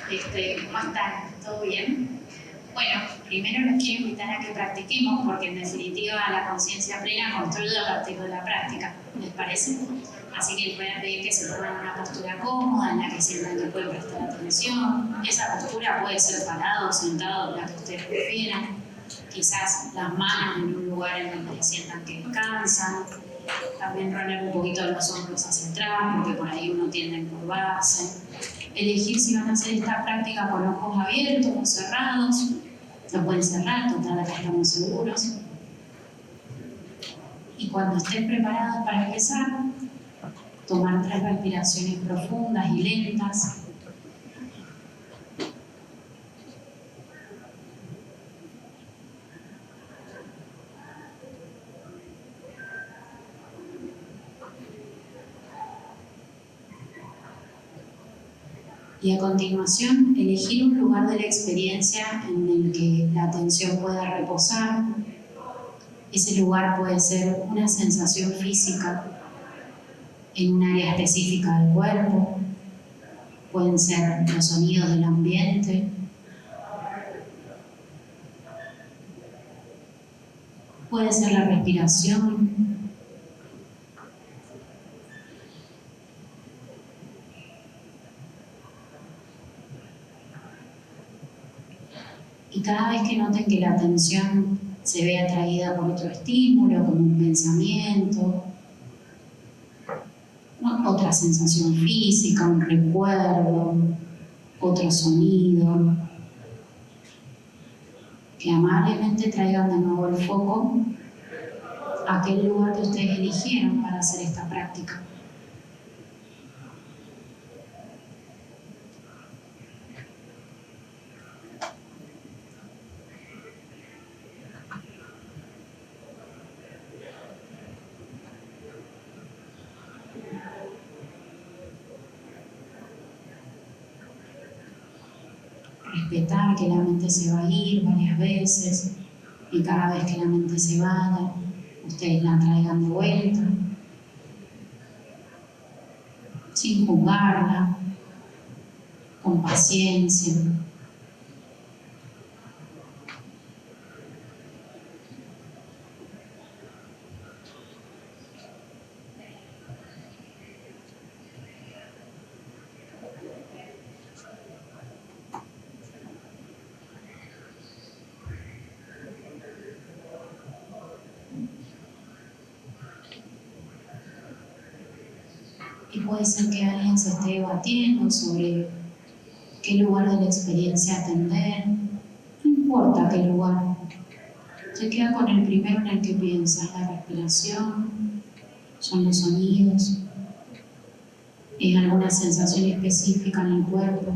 ¿Cómo están? ¿Todo bien? Bueno, primero los quiero invitar a que practiquemos, porque en definitiva la conciencia plena construye a partir de la práctica, ¿les parece? Así que les voy a pedir que se pongan en una postura cómoda, en la que sientan que pueden prestar atención. Esa postura puede ser parado o sentado, la que ustedes prefieran. Quizás las manos en un lugar en donde sientan que descansan. También rolar un poquito los hombros hacia atrás, porque por ahí uno tiende a encorvarse. Elegir si van a hacer esta práctica con ojos abiertos o cerrados. Lo pueden cerrar, total, acá estamos seguros. Y cuando estén preparados para empezar, tomar 3 respiraciones profundas y lentas. Y a continuación, elegir un lugar de la experiencia en el que la atención pueda reposar. Ese lugar puede ser una sensación física en un área específica del cuerpo. Pueden ser los sonidos del ambiente. Puede ser la respiración. Y cada vez que noten que la atención se ve atraída por otro estímulo, como un pensamiento, otra sensación física, un recuerdo, otro sonido, que amablemente traigan de nuevo el foco a aquel lugar que ustedes eligieron para hacer esta práctica. Respetar que la mente se va a ir varias veces y cada vez que la mente se vaya, ustedes la traigan de vuelta, sin juzgarla, con paciencia. Y puede ser que alguien se esté debatiendo sobre qué lugar de la experiencia atender. No importa qué lugar. Se queda con el primero en el que piensa. La respiración, son los sonidos, es alguna sensación específica en el cuerpo.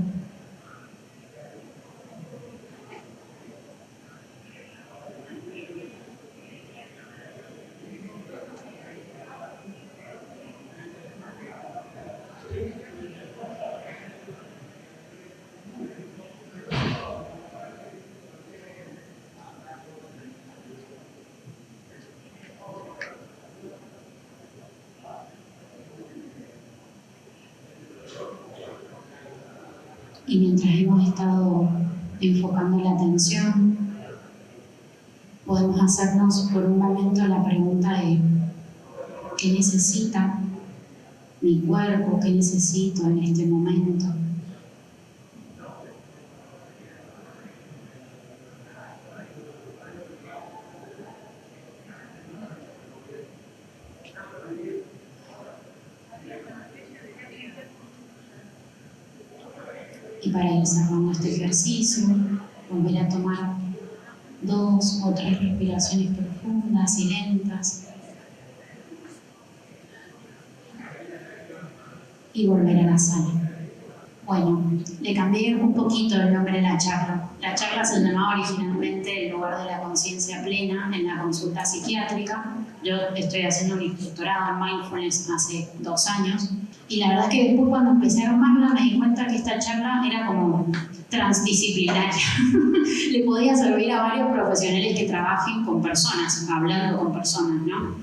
Y mientras hemos estado enfocando la atención, podemos hacernos por un momento la pregunta de ¿qué necesita mi cuerpo? ¿Qué necesito en este momento? Y para ir cerrando este ejercicio, volver a tomar 2 o 3 respiraciones profundas y lentas. Y volver a la sala. Bueno, le cambié un poquito el nombre a la charla. La charla se llamaba originalmente El lugar de la conciencia plena en la consulta psiquiátrica. Yo estoy haciendo mi doctorado en Mindfulness hace 2 años. Y la verdad es que después cuando empecé a armarla me di cuenta que esta charla era como transdisciplinaria. Le podía servir a varios profesionales que trabajen con personas, hablando con personas, ¿no?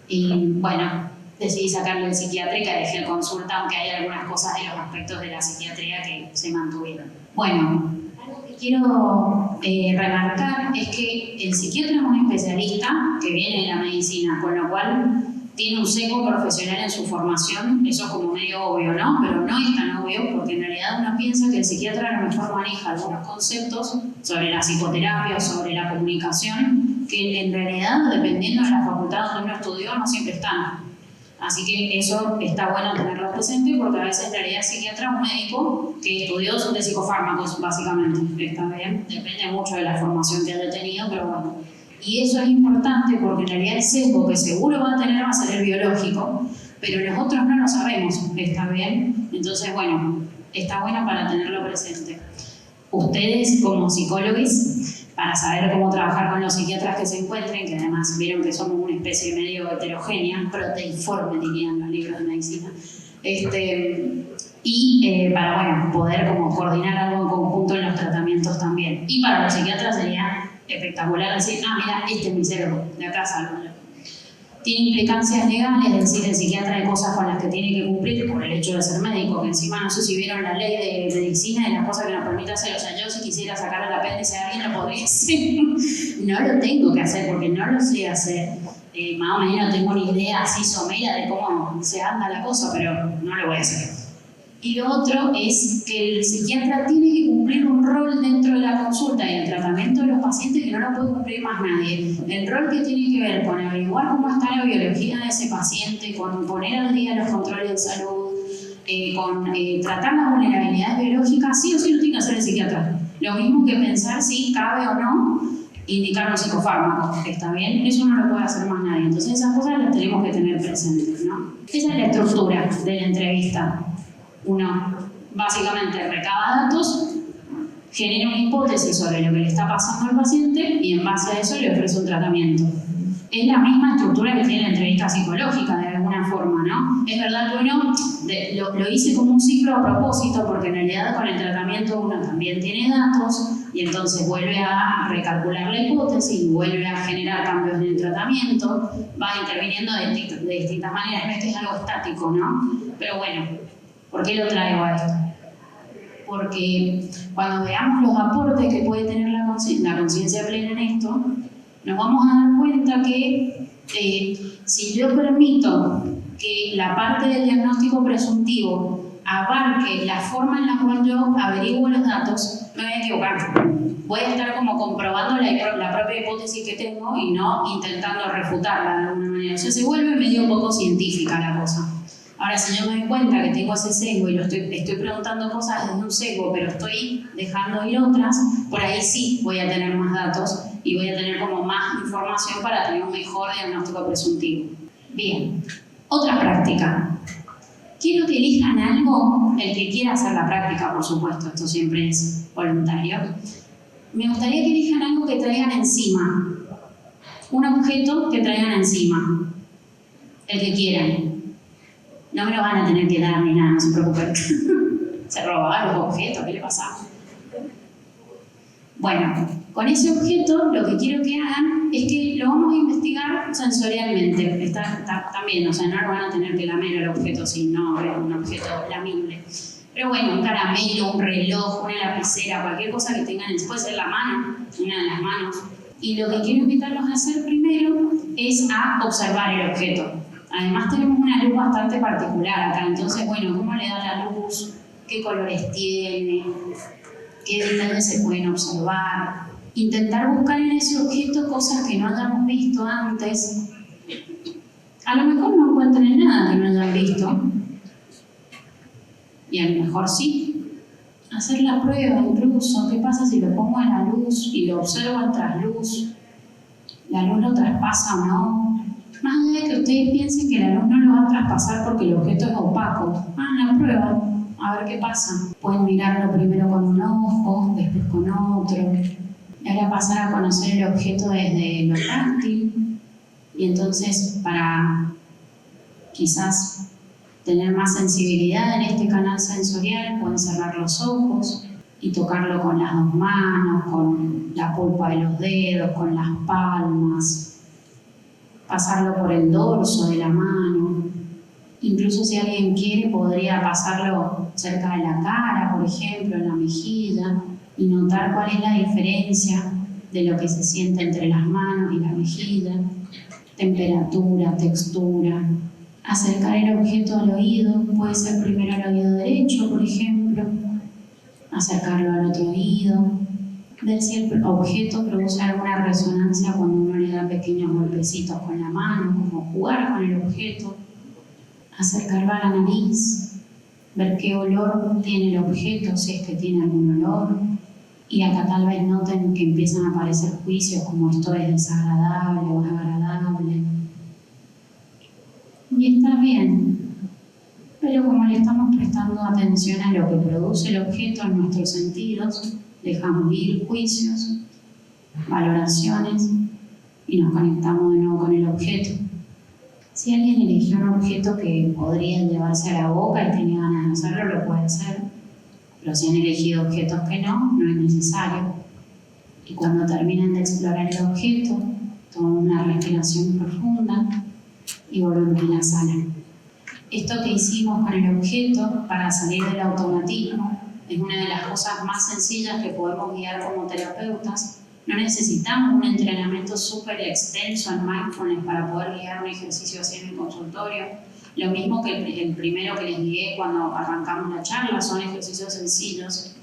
Y bueno, decidí sacarle el psiquiátrica y dejé consulta, aunque hay algunas cosas de los aspectos de la psiquiatría que se mantuvieron. Bueno, algo que quiero remarcar es que el psiquiatra es un especialista que viene de la medicina, con lo cual tiene un sesgo profesional en su formación. Eso es como medio obvio, ¿no? Pero no es tan obvio, porque en realidad uno piensa que el psiquiatra a lo mejor maneja algunos conceptos sobre la psicoterapia o sobre la comunicación que en realidad, dependiendo de la facultad donde uno estudió, no siempre están. Así que eso está bueno tenerlo presente, porque a veces en realidad el psiquiatra es un médico que estudió de psicofármacos, básicamente. Está bien, depende mucho de la formación que haya tenido, pero bueno. Y eso es importante porque en realidad el sesgo que seguro va a tener va a ser el biológico, pero los otros no lo sabemos, ¿está bien? Entonces, bueno, está bueno para tenerlo presente. Ustedes como psicólogos, para saber cómo trabajar con los psiquiatras que se encuentren, que además vieron que somos una especie medio heterogénea, proteiforme dirían los libros de medicina, para bueno, poder como coordinar algo en conjunto en los tratamientos también. Y para los psiquiatras sería espectacular decir, mira, este es mi cerebro, de acá salgo. Tiene implicancias legales, es decir, el psiquiatra hay cosas con las que tiene que cumplir por el hecho de ser médico, que encima no sé si vieron la ley de medicina y las cosas que nos permite hacer. O sea, yo si quisiera sacar el apéndice a alguien lo podría hacer. No lo tengo que hacer porque no lo sé hacer. Más o menos no tengo ni idea así somera de cómo se anda la cosa, pero no lo voy a hacer. Y lo otro es que el psiquiatra tiene que cumplir un rol dentro de la consulta y el tratamiento de los pacientes que no lo puede cumplir más nadie. El rol que tiene que ver con averiguar cómo está la biología de ese paciente, con poner al día los controles de salud, con tratar las vulnerabilidades biológicas, sí o sí lo tiene que hacer el psiquiatra. Lo mismo que pensar si cabe o no indicar un psicofármaco, ¿está bien? Eso no lo puede hacer más nadie. Entonces esas cosas las tenemos que tener presentes, ¿no? Esa es la estructura de la entrevista. Uno básicamente recaba datos, genera una hipótesis sobre lo que le está pasando al paciente y en base a eso le ofrece un tratamiento. Es la misma estructura que tiene la entrevista psicológica de alguna forma, ¿no? Es verdad que uno lo hice como un ciclo a propósito porque en realidad con el tratamiento uno también tiene datos y entonces vuelve a recalcular la hipótesis, vuelve a generar cambios en el tratamiento, va interviniendo de distintas maneras, no es que es algo estático, ¿no? Pero bueno, ¿por qué lo traigo a esto? Porque cuando veamos los aportes que puede tener la conciencia plena en esto, nos vamos a dar cuenta que si yo permito que la parte del diagnóstico presuntivo abarque la forma en la cual yo averiguo los datos, me voy a equivocar. Voy a estar como comprobando la propia hipótesis que tengo y no intentando refutarla de alguna manera. O sea, se vuelve medio poco científica la cosa. Ahora, si yo me doy cuenta que tengo ese sesgo y estoy preguntando cosas desde un sesgo, pero estoy dejando ir otras, por ahí sí voy a tener más datos y voy a tener como más información para tener un mejor diagnóstico presuntivo. Bien, otra práctica. Quiero que elijan algo, el que quiera hacer la práctica, por supuesto, esto siempre es voluntario. Me gustaría que elijan algo que traigan encima. Un objeto que traigan encima. El que quieran. No me lo van a tener que dar ni nada, no se preocupen. Se robaban los objetos, ¿qué le pasaba? Bueno, con ese objeto lo que quiero que hagan es que lo vamos a investigar sensorialmente. Está también, o sea, no lo van a tener que lamer el objeto si no es un objeto lamible. Pero bueno, un caramelo, un reloj, una lapicera, cualquier cosa que tengan, puede ser la mano, una de las manos. Y lo que quiero invitarlos a hacer primero es a observar el objeto. Además tenemos una luz bastante particular acá, entonces bueno, ¿cómo le da la luz? ¿Qué colores tiene? ¿Qué detalles se pueden observar? Intentar buscar en ese objeto cosas que no hayamos visto antes. A lo mejor no encuentren nada que no hayan visto. Y a lo mejor sí. Hacer la prueba incluso, ¿qué pasa si lo pongo en la luz y lo observo en trasluz? ¿La luz lo traspasa o no? Más allá de que ustedes piensen que la luz no lo va a traspasar porque el objeto es opaco. La prueba, a ver qué pasa. Pueden mirarlo primero con un ojo, después con otro. Y ahora pasar a conocer el objeto desde lo táctil. Y entonces, para quizás tener más sensibilidad en este canal sensorial, pueden cerrar los ojos y tocarlo con las dos manos, con la pulpa de los dedos, con las palmas. Pasarlo por el dorso de la mano, Incluso si alguien quiere, podría pasarlo cerca de la cara, por ejemplo, en la mejilla, y notar cuál es la diferencia de lo que se siente entre las manos y la mejilla, temperatura, textura. Acercar el objeto al oído, puede ser primero al oído derecho, por ejemplo, acercarlo al otro oído, ver si el objeto produce alguna resonancia cuando uno le da pequeños golpecitos con la mano, como jugar con el objeto, acercarlo a la nariz, ver qué olor tiene el objeto, si es que tiene algún olor, y acá tal vez noten que empiezan a aparecer juicios como esto es desagradable o agradable. Y está bien, pero como le estamos prestando atención a lo que produce el objeto en nuestros sentidos, dejamos ir juicios, valoraciones y nos conectamos de nuevo con el objeto. Si alguien eligió un objeto que podría llevarse a la boca y tenía ganas de hacerlo, lo puede hacer. Pero si han elegido objetos que no, no es necesario. Y cuando terminen de explorar el objeto, toman una respiración profunda y volvemos a la sala. Esto que hicimos con el objeto para salir del automatismo es una de las cosas más sencillas que podemos guiar como terapeutas. No necesitamos un entrenamiento súper extenso en mindfulness para poder guiar un ejercicio así en el consultorio. Lo mismo que el primero que les guié cuando arrancamos la charla, son ejercicios sencillos.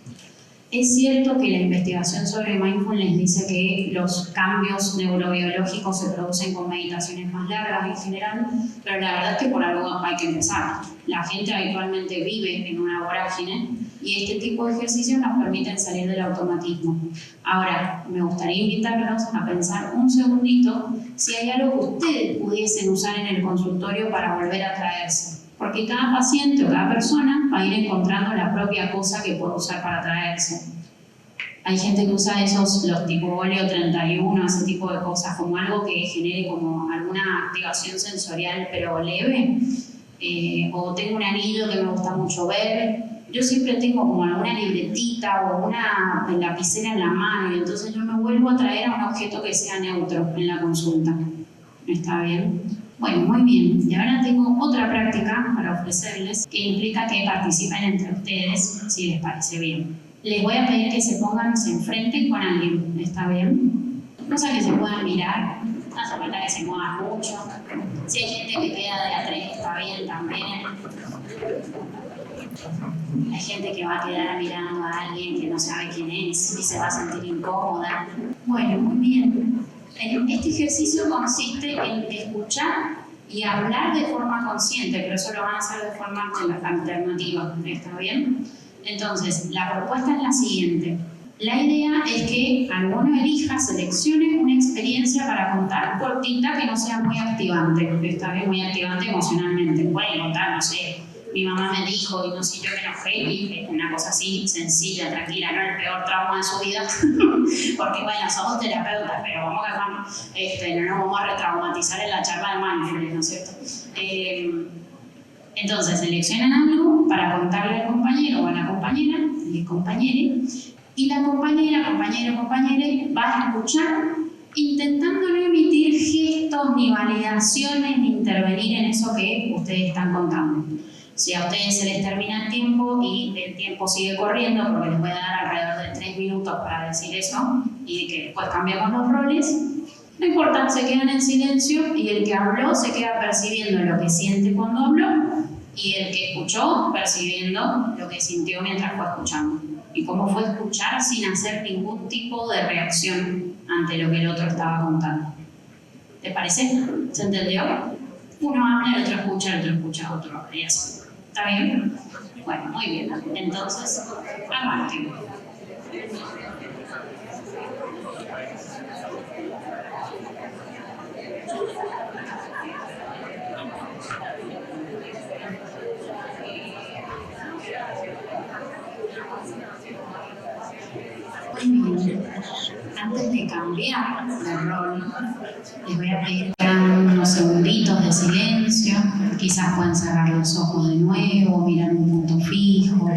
Es cierto que la investigación sobre mindfulness dice que los cambios neurobiológicos se producen con meditaciones más largas en general, pero la verdad es que por algo hay que empezar. La gente habitualmente vive en una vorágine y este tipo de ejercicios nos permiten salir del automatismo. Ahora, me gustaría invitarlos a pensar un segundito si hay algo que ustedes pudiesen usar en el consultorio para volver a traerse. Porque cada paciente o cada persona va a ir encontrando la propia cosa que puede usar para traerse. Hay gente que usa los tipo óleo 31, ese tipo de cosas, como algo que genere como alguna activación sensorial pero leve. O tengo un anillo que me gusta mucho ver. Yo siempre tengo como alguna libretita o una lapicera en la mano y entonces yo me vuelvo a traer a un objeto que sea neutro en la consulta. ¿Está bien? Bueno, muy bien. Y ahora tengo otra práctica para ofrecerles que implica que participen entre ustedes, si les parece bien. Les voy a pedir que se pongan, se enfrenten con alguien. ¿Está bien? Cosa que se puedan mirar. No hace falta que se muevan mucho. Si hay gente que queda de atrás, está bien también. Hay gente que va a quedar mirando a alguien que no sabe quién es y se va a sentir incómoda. Bueno, muy bien. Este ejercicio consiste en escuchar y hablar de forma consciente, pero eso lo van a hacer de forma alternativa. ¿Está bien? Entonces, la propuesta es la siguiente. La idea es que alguno elija, seleccione una experiencia para contar cortita que no sea muy activante. Está bien, muy activante emocionalmente. Pueden contar, no sé, mi mamá me dijo y no sé, yo me enojé y una cosa así sencilla, tranquila, no el peor trauma de su vida. Porque bueno, somos terapeutas, pero vamos a no nos vamos a retraumatizar en la charla de mindfulness, ¿no es cierto? Entonces, seleccionan algo para contarle al compañero o a la compañera, el compañere, y la compañera, compañero, compañere, va a escuchar intentando no emitir gestos ni validaciones ni intervenir en eso que ustedes están contando. Si a ustedes se les termina el tiempo y el tiempo sigue corriendo, porque les voy a dar alrededor de 3 minutos para decir eso y que después cambiamos los roles, no importa, se quedan en silencio y el que habló se queda percibiendo lo que siente cuando habló y el que escuchó percibiendo lo que sintió mientras fue escuchando. Y cómo fue escuchar sin hacer ningún tipo de reacción ante lo que el otro estaba contando. ¿Te parece? ¿Se entendió? Uno habla, el otro escucha, otro habla y así. ¿Está bien? Bueno, muy bien. Entonces, arranquen. Muy bien. Antes de cambiar de rol, les voy a pedir que hagan unos segunditos de silencio. Quizás puedan cerrar los ojos de nuevo, mirar un punto fijo,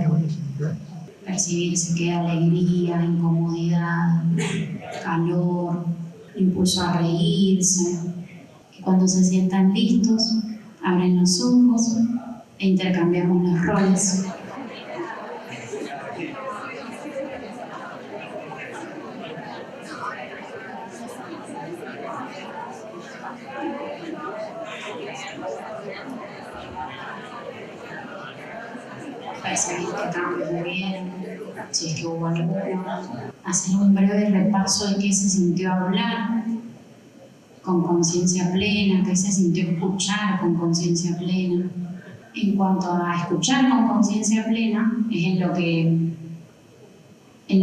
percibir si queda alegría, incomodidad, calor, impulso a reírse. Y cuando se sientan listos, Abren los ojos e intercambiamos los roles. Percibir qué cambios me vienen, si es que hubo alguno. Hacer un breve repaso de qué se sintió hablar con conciencia plena, qué se sintió escuchar con conciencia plena. En cuanto a escuchar con conciencia plena, es en lo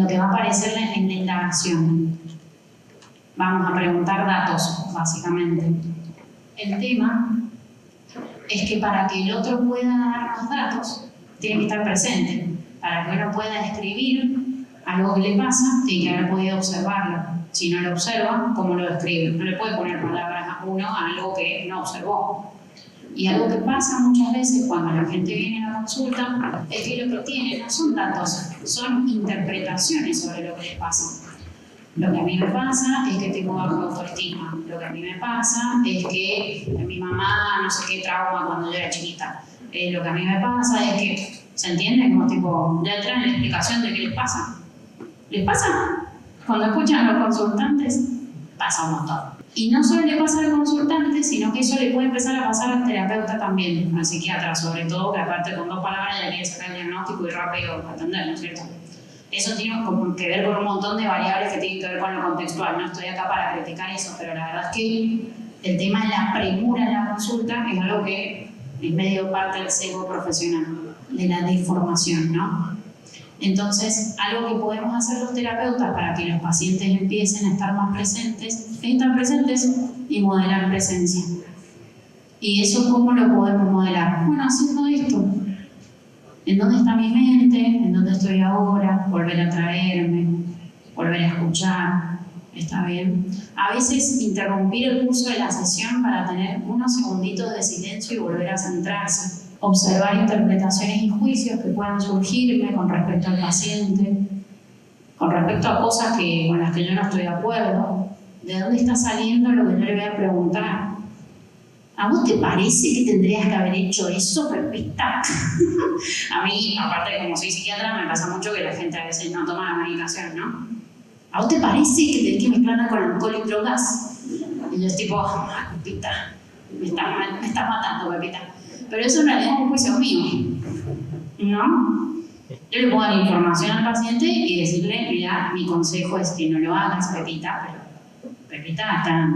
que va a aparecer en la indagación. Vamos a preguntar datos, básicamente. El tema es que para que el otro pueda darnos datos, tiene que estar presente. Para que uno pueda escribir algo que le pasa, tiene que haber podido observarlo. Si no lo observa, ¿cómo lo describe? No le puede poner palabras a uno a algo que no observó. Y algo que pasa muchas veces cuando la gente viene a la consulta es que lo que tiene no son datos, son interpretaciones sobre lo que les pasa. Lo que a mí me pasa es que tengo baja autoestima. Lo que a mí me pasa es que mi mamá no sé qué trauma cuando yo era chiquita. Lo que a mí me pasa es que, ¿se entiende? Como tipo, ya traen la explicación de qué les pasa. ¿Les pasa? Cuando escuchan a los consultantes, pasa un montón. Y no solo le pasa al consultante, sino que eso le puede empezar a pasar al terapeuta también, al psiquiatra, sobre todo, que aparte con 2 palabras ya quiere sacar el diagnóstico y rápido atender, ¿no es cierto? Eso tiene que ver con un montón de variables que tienen que ver con lo contextual. No estoy acá para criticar eso, pero la verdad es que el tema de la premura en la consulta es algo que es medio parte del sesgo profesional, de la deformación, ¿no? Entonces, algo que podemos hacer los terapeutas para que los pacientes empiecen a estar más presentes, es estar presentes y modelar presencia. ¿Y eso cómo lo podemos modelar? Bueno, haciendo esto. ¿En dónde está mi mente? ¿En dónde estoy ahora? Volver a traerme, volver a escuchar. ¿Está bien? A veces interrumpir el curso de la sesión para tener unos segunditos de silencio y volver a centrarse. Observar interpretaciones y juicios que puedan surgirme con respecto al paciente, con respecto a cosas con las que yo no estoy de acuerdo. ¿De dónde está saliendo lo que yo le voy a preguntar? ¿A vos te parece que tendrías que haber hecho eso, Pepita? A mí, aparte de como soy psiquiatra, me pasa mucho que la gente a veces no toma la medicación, ¿no? ¿A vos te parece que tenés que mezclarla con alcohol y drogas? Y yo es tipo, Pepita, me estás matando, Pepita. Pero eso en realidad es un juicio mío, ¿no? Yo le puedo dar información al paciente y decirle, mira, mi consejo es que no lo hagas, Pepita, pero Pepita está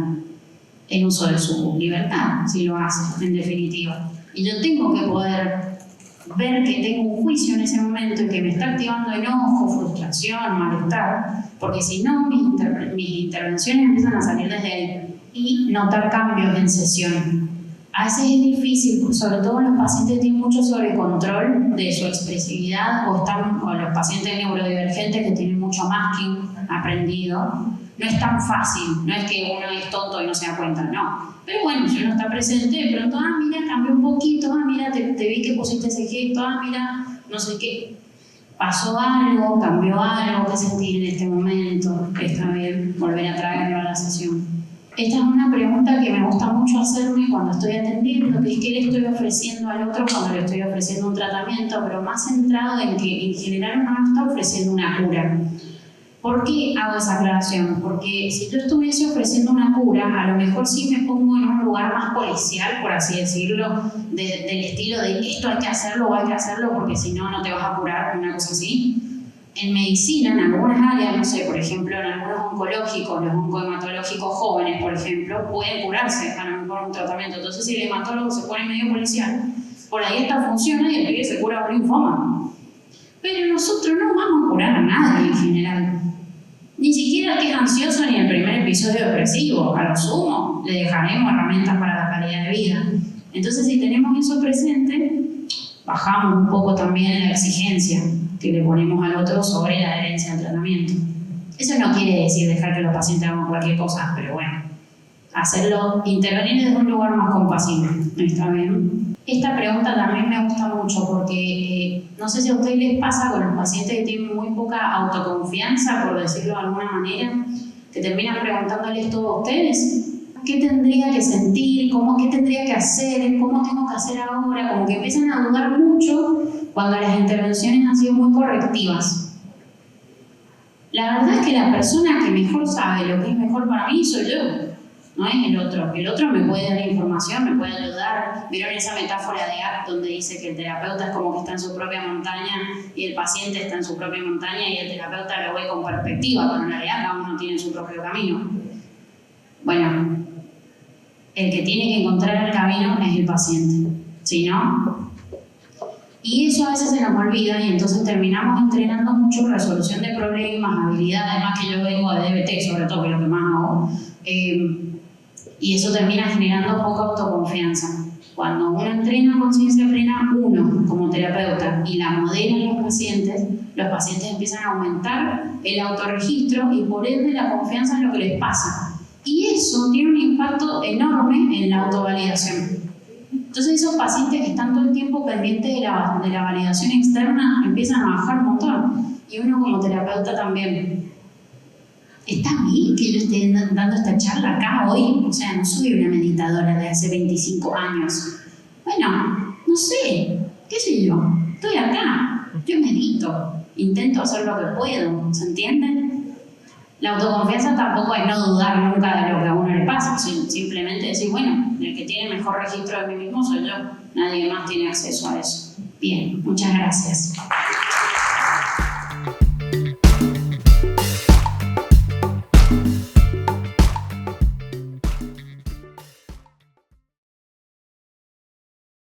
en uso de su libertad, si lo hace, en definitiva. Y yo tengo que poder ver que tengo un juicio en ese momento y que me está activando enojo, frustración, malestar, porque si no, mis intervenciones empiezan a salir desde ahí. Y notar cambios en sesión. A veces es difícil, sobre todo los pacientes que tienen mucho sobrecontrol de su expresividad o los pacientes neurodivergentes que tienen mucho masking aprendido. No es tan fácil, no es que uno es tonto y no se da cuenta, no. Pero bueno, si uno está presente, de pronto, mira, cambió un poquito, mira, te vi que pusiste ese gesto, mira, no sé qué. Pasó algo, cambió algo, ¿qué sentí en este momento? Que está bien volver a traerlo a la sesión. Esta es una pregunta que me gusta mucho hacerme cuando estoy atendiendo, que es qué le estoy ofreciendo al otro cuando le estoy ofreciendo un tratamiento, pero más centrado en que en general uno no está ofreciendo una cura. ¿Por qué hago esa aclaración? Porque si yo estuviese ofreciendo una cura, a lo mejor sí me pongo en un lugar más policial, por así decirlo, del estilo de esto hay que hacerlo o hay que hacerlo porque si no, no te vas a curar, una cosa así. En medicina, en algunas áreas, no sé, por ejemplo, en algunos oncológicos, los oncohematológicos jóvenes, por ejemplo, pueden curarse a lo mejor un tratamiento. Entonces, si el hematólogo se pone medio policial, por ahí esta funciona y el pibe se cura un linfoma. Pero nosotros no vamos a curar a nadie en general. Ni siquiera el que es ansioso ni el primer episodio depresivo. A lo sumo, le dejaremos herramientas para la calidad de vida. Entonces, si tenemos eso presente, bajamos un poco también la exigencia que le ponemos al otro sobre la adherencia al tratamiento. Eso no quiere decir dejar que los pacientes hagan cualquier cosa, pero bueno, hacerlo, intervenir desde un lugar más compasivo. ¿Está bien? Esta pregunta también me gusta mucho porque no sé si a ustedes les pasa con los pacientes que tienen muy poca autoconfianza, por decirlo de alguna manera, que terminan preguntándoles todo a ustedes. qué tendría que sentir, qué tendría que hacer, cómo tengo que hacer ahora, como que empiezan a dudar mucho cuando las intervenciones han sido muy correctivas. La verdad es que la persona que mejor sabe lo que es mejor para mí soy yo, no es el otro. El otro me puede dar información, me puede ayudar. ¿Vieron esa metáfora de Abt donde dice que el terapeuta es como que está en su propia montaña y el paciente está en su propia montaña y el terapeuta lo ve con perspectiva, pero en realidad cada uno tiene su propio camino? Bueno, el que tiene que encontrar el camino es el paciente, ¿sí, no? Y eso a veces se nos olvida y entonces terminamos entrenando mucho resolución de problemas, habilidades, más que yo vengo de DBT, sobre todo, que es lo que más hago, y eso termina generando poca autoconfianza. Cuando uno entrena conciencia plena, uno como terapeuta, y la modela en los pacientes empiezan a aumentar el autorregistro y por ende la confianza en lo que les pasa. Y eso tiene un impacto enorme en la autovalidación. Entonces esos pacientes que están todo el tiempo pendientes de la validación externa empiezan a bajar un montón. Y uno como terapeuta también. ¿Está bien que yo esté dando esta charla acá hoy? O sea, no soy una meditadora de hace 25 años. Bueno, no sé, qué sé yo. Estoy acá, yo medito, intento hacer lo que puedo, ¿se entiende? La autoconfianza tampoco es no dudar nunca de lo que a uno le pasa, simplemente decir, bueno, el que tiene el mejor registro de mí mismo soy yo, nadie más tiene acceso a eso. Bien, muchas gracias.